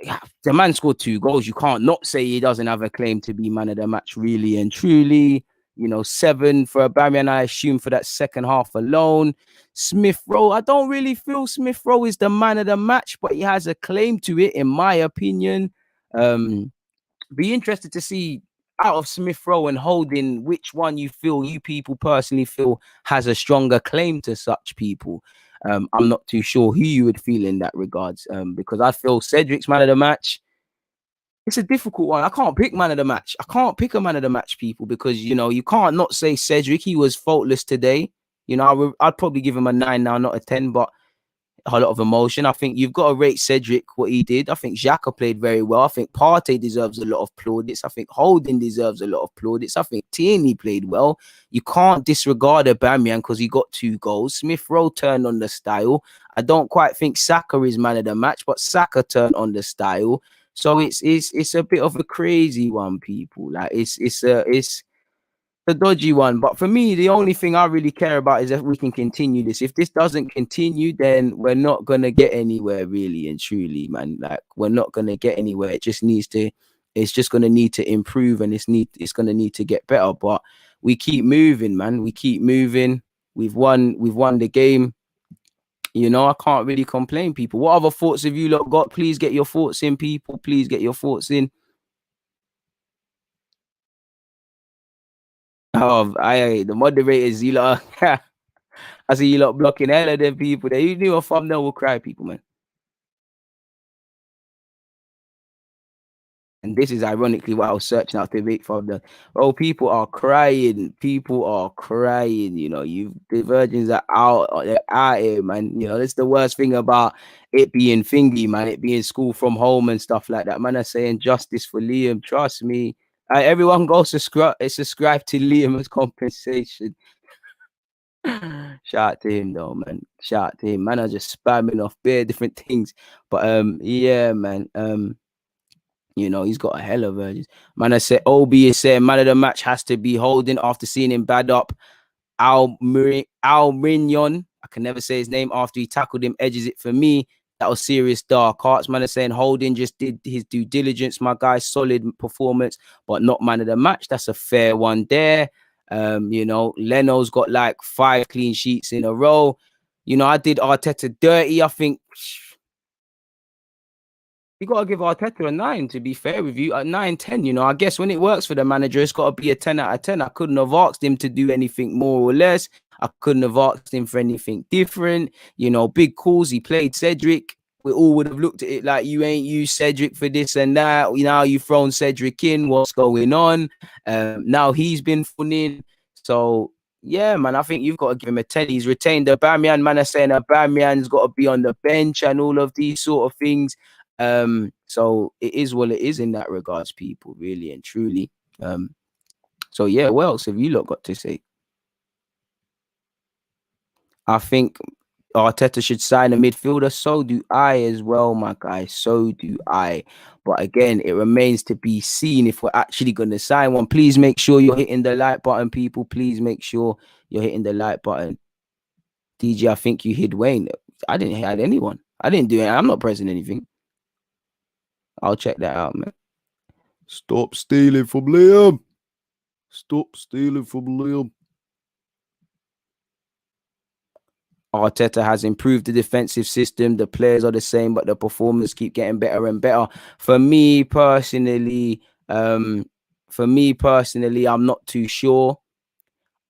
Yeah, the man scored 2 goals. You can't not say he doesn't have a claim to be man of the match, really and truly. You know, 7 for Aubameyang, I assume, for that second half alone. Smith-Rowe, I don't really feel Smith-Rowe is the man of the match, but he has a claim to it, in my opinion. Be interested to see out of Smith-Rowe and Holding which one you people personally feel has a stronger claim to such people. I'm not too sure who you would feel in that regards, because I feel Cedric's man of the match. It's a difficult one. I can't pick man of the match. I can't pick a man of the match, people, because, you know, you can't not say Cedric. He was faultless today. You know, I'd probably give him a 9 now, not a 10, but a lot of emotion. I think you've got to rate Cedric what he did. I think Xhaka played very well. I think Partey deserves a lot of plaudits. I think Holding deserves a lot of plaudits. I think Tierney played well. You can't disregard Aubameyang because he got 2 goals. Smith-Rowe turned on the style. I don't quite think Saka is man of the match, but Saka turned on the style. So it's a bit of a crazy one, people. Like, it's a dodgy one. But for me, the only thing I really care about is if we can continue this. If this doesn't continue, then we're not gonna get anywhere, really and truly, man. Like, we're not gonna get anywhere. It's just gonna need to improve, and it's gonna need to get better. But we keep moving, man. We keep moving. We've won the game. You know, I can't really complain, people. What other thoughts have you lot got? Please get your thoughts in, people. Please get your thoughts in. Oh, the moderators, you lot. I see you lot blocking hell of them people. There, you knew a thumbnail will cry, people, man. And this is ironically what I was searching out to make thumbnail. Oh, people are crying. People are crying. You know, the virgins are out. They're out here, man. You know, that's the worst thing about it being thingy, man. It being school from home and stuff like that. Man, are saying justice for Liam. Trust me. Everyone go subscribe to Liam as compensation. Shout out to him though, man. Shout out to him. Man, I just spamming off bare different things. But yeah, man. You know, he's got a hell of urges. Man, I said Obi is saying man of the match has to be Holding after seeing him bad up. Al Mignon, I can never say his name, after he tackled him, edges it for me. that was serious dark arts. Man are saying Holding just did his due diligence, my guy. Solid performance, but not man of the match. That's a fair one there. You know, Leno's got like 5 clean sheets in a row. You know, I did Arteta dirty. I think you got to give Arteta a 9, to be fair with you. A 9, 10, you know. I guess when it works for the manager, it's got to be a 10 out of 10. I couldn't have asked him to do anything more or less. I couldn't have asked him for anything different. You know, big calls. He played Cedric. We all would have looked at it like, you ain't used Cedric for this and that. Now you've thrown Cedric in. What's going on? Now he's been thrown in. So, yeah, man, I think you've got to give him a 10. He's retained Aubameyang. Man are saying Aubameyang's got to be on the bench and all of these sort of things. So it is what it is in that regards, people, really and truly. So yeah, what else have you lot got to say? I think Arteta should sign a midfielder. So do I as well, my guy. So do I. But again, it remains to be seen if we're actually going to sign one. Please make sure you're hitting the like button, people. Please make sure you're hitting the like button. DJ, I think you hit Wayne. I didn't hit anyone. I didn't do it. I'm not pressing anything. I'll check that out, man. Stop stealing from Liam. Stop stealing from Liam. Arteta has improved the defensive system. The players are the same, but the performance keep getting better and better. For me personally, I'm not too sure.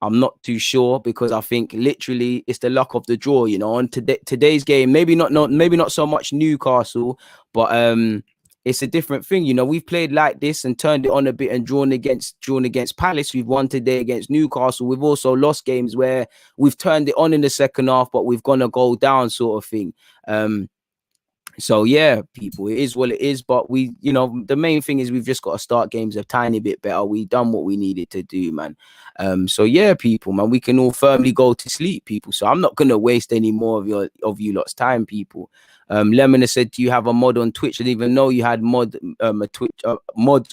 I'm not too sure because I think literally it's the luck of the draw, you know. On today's game, maybe not so much Newcastle, but it's a different thing, you know. We've played like this and turned it on a bit and drawn against Palace. We've won today against Newcastle. We've also lost games where we've turned it on in the second half, but we've gone a goal down, sort of thing. So yeah, people, it is what it is. But we, you know, the main thing is we've just got to start games a tiny bit better. We done what we needed to do, man. So yeah, people, man, we can all firmly go to sleep, people. So I'm not gonna waste any more of you lot's time, people. Lemon has said, do you have a mod on Twitch? I didn't even know you had mods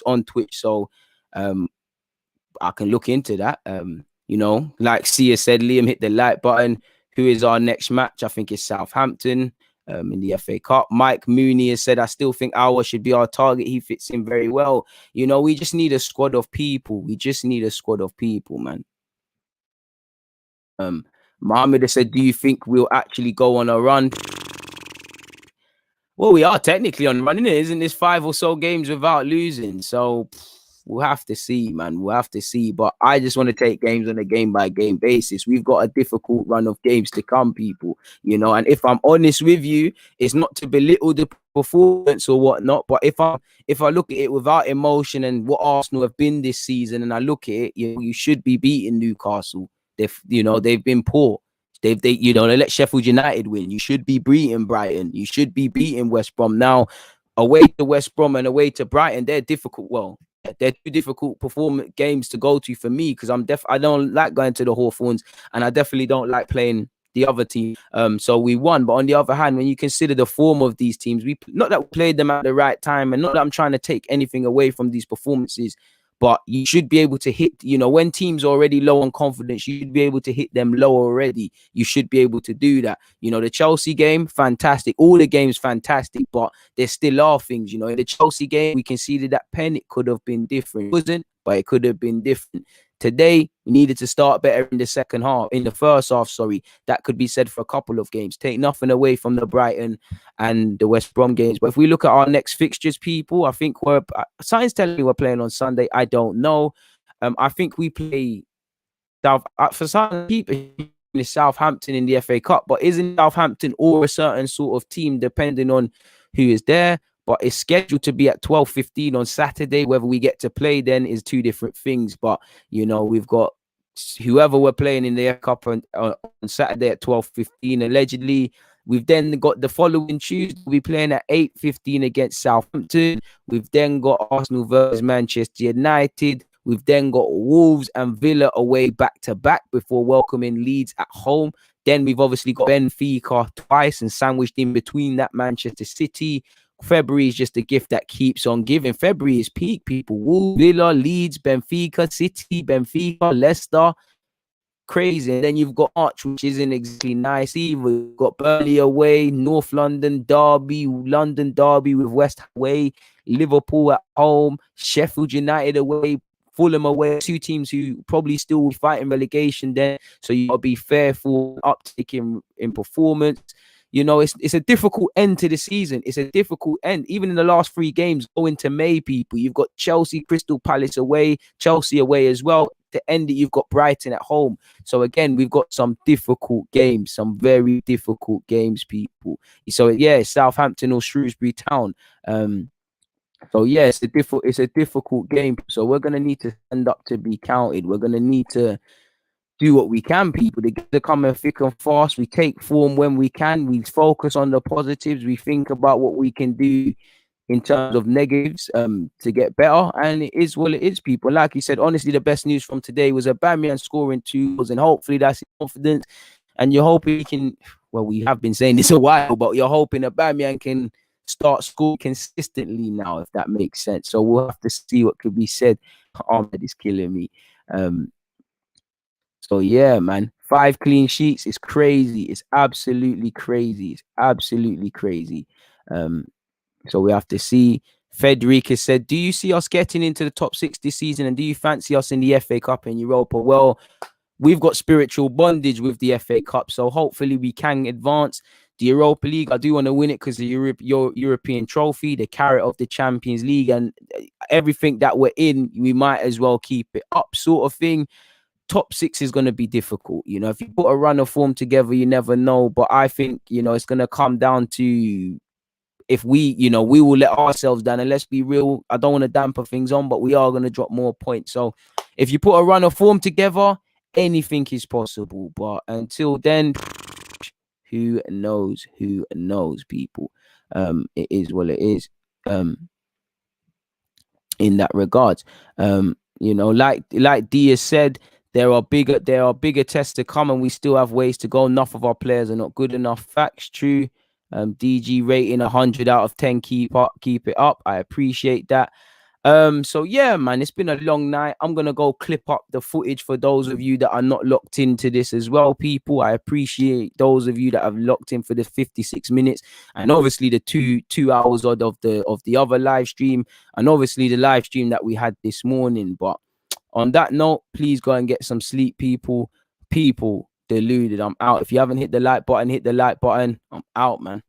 on Twitch. So I can look into that. You know, like Sia said, Liam hit the like button. Who is our next match? I think it's Southampton. In the FA Cup. Mike Mooney has said, I still think Aouar should be our target. He fits in very well. You know, we just need a squad of people. We just need a squad of people, man. Mohammed has said, do you think we'll actually go on a run? Well, we are technically on running it, isn't this 5 or so games without losing? So we'll have to see, man. We'll have to see. But I just want to take games on a game-by-game basis. We've got a difficult run of games to come, people. You know, and if I'm honest with you, it's not to belittle the performance or whatnot. But if I look at it without emotion and what Arsenal have been this season, and I look at it, you know, you should be beating Newcastle. They've been poor. They let Sheffield United win. You should be beating Brighton. You should be beating West Brom. Now, away to West Brom and away to Brighton, they're difficult. Well, they're 2 difficult performance games to go to for me because I don't like going to the Hawthorns, and I definitely don't like playing the other team. So we won, but on the other hand, when you consider the form of these teams, not that we played them at the right time, and not that I'm trying to take anything away from these performances. But you should be able to hit, you know, when teams are already low on confidence, you should be able to hit them low already. You should be able to do that. You know, the Chelsea game, fantastic. All the games, fantastic. But there still are things, you know. In the Chelsea game, we conceded that pen. It could have been different. It wasn't, but it could have been different. Today, we needed to start better in the first half, sorry. That could be said for a couple of games. Take nothing away from the Brighton and the West Brom games. But if we look at our next fixtures, people, I think science telling me we're playing on Sunday. I don't know. I think we play for some people Southampton in the FA Cup, but isn't Southampton or a certain sort of team depending on who is there? But it's scheduled to be at 12:15 on Saturday. Whether we get to play then is 2 different things. But, you know, we've got whoever we're playing in the FA Cup on Saturday at 12:15, allegedly. We've then got the following Tuesday, we'll be playing at 8:15 against Southampton. We've then got Arsenal versus Manchester United. We've then got Wolves and Villa away back-to-back before welcoming Leeds at home. Then we've obviously got Benfica twice and sandwiched in between that Manchester City. February is just a gift that keeps on giving. February is peak, people. Wolves, Villa, Leeds, Benfica, City, Benfica, Leicester. crazy. And then you've got March, which isn't exactly nice either. You've got Burnley away, North London Derby, London Derby with West Ham away, Liverpool at home, Sheffield United away, Fulham away, two teams who probably still will fight in relegation then. So you got to be fair for uptick in performance. You know, it's a difficult end to the season. It's a difficult end. Even in the last 3 games going to May, people, you've got Chelsea, Crystal Palace away, Chelsea away as well. To end it, you've got Brighton at home. So again, we've got some difficult games, some very difficult games, people. So yeah, Southampton or Shrewsbury Town. So yeah, it's a difficult game. So we're gonna need to stand up to be counted. We're gonna need to do what we can, people. They're coming thick and fast. We take form when we can. We focus on the positives. We think about what we can do in terms of negatives to get better. And it is what it is, people. Like you said, honestly, the best news from today was Aubameyang scoring 2 goals, and hopefully that's confidence. And you're hoping he can, well, we have been saying this a while, but you're hoping Aubameyang can start scoring consistently now, if that makes sense. So we'll have to see what could be said. Ahmed is killing me. So yeah, man, 5 clean sheets is crazy. It's absolutely crazy. It's absolutely crazy. So we have to see. Federica said, do you see us getting into the top 6 this season? And do you fancy us in the FA Cup and Europa? Well, we've got spiritual bondage with the FA Cup, so hopefully we can advance. The Europa League, I do want to win it because the European trophy, the carrot of the Champions League, and everything that we're in, we might as well keep it up, sort of thing. Top 6 is going to be difficult. You know, if you put a run of form together, you never know. But I think, you know, it's going to come down to if we, you know, we will let ourselves down. And let's be real, I don't want to damper things on, but we are going to drop more points. So if you put a run of form together, anything is possible. But until then, who knows? Who knows, people? It is what it is. In that regard, you know, like Dia said, there are bigger tests to come, and we still have ways to go. Enough of our players are not good enough. Facts, true. DG rating 100 out of 10. Keep it up. I appreciate that. So yeah, man, it's been a long night. I'm gonna go clip up the footage for those of you that are not locked into this as well, people. I appreciate those of you that have locked in for the 56 minutes, and obviously the two hours of the other live stream, and obviously the live stream that we had this morning. But on that note, please go and get some sleep, people. Deluded. I'm out. If you haven't hit the like button, hit the like button. I'm out, man.